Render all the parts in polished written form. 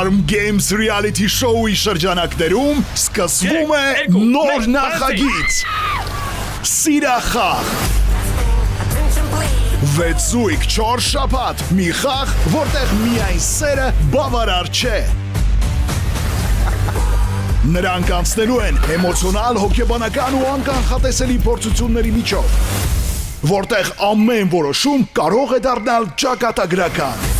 Charm Games reality show-ի շրջանակներում սկսվում է նոր նախագիծ։ Սիրախաղ։ 6 զույգ 4 շաբաթ մի խաղ, որտեղ միայն սերը բավարար չէ։ Նրանք անցնելու են էմոցիոնալ, հոգեբանական ու անկանխատեսելի փորձությունների միջով, որտեղ ամեն որոշում կարող է դառնալ ճակատագրական։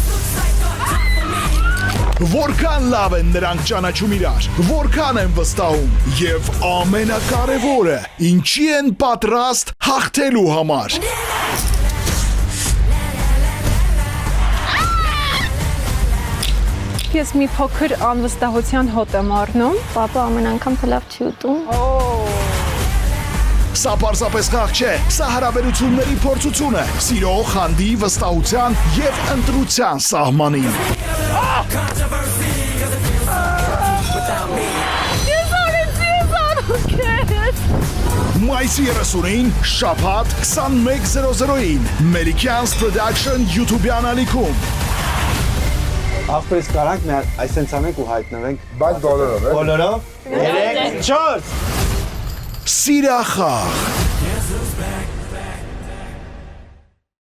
Որքան լավ են նրանք ճանաչում իրար, որքան են վստահում եւ ամենակարևորը, ինչի են պատրաստ հաղթելու համար։ Ես մի փոքր անվստահության հոտ եմ առնում։ Պապա ամեն անգամ փլավ չի ուտում։ Սա պարզապես խաղ չէ, սա հարաբերությունների փորձություն է, սիրո, խանդի, վստահության եւ ընտրության սահմանին։ Մայիսի 30-ին, շաբաթ 21:00-ին, Americans Production YouTube-յան ալիքում։ Ախպերս կարանք մեր այսենց անենք ու հայտնվենք։ Բայց բոլորով, Բոլորով։ 3, 4 Սիրախաղ։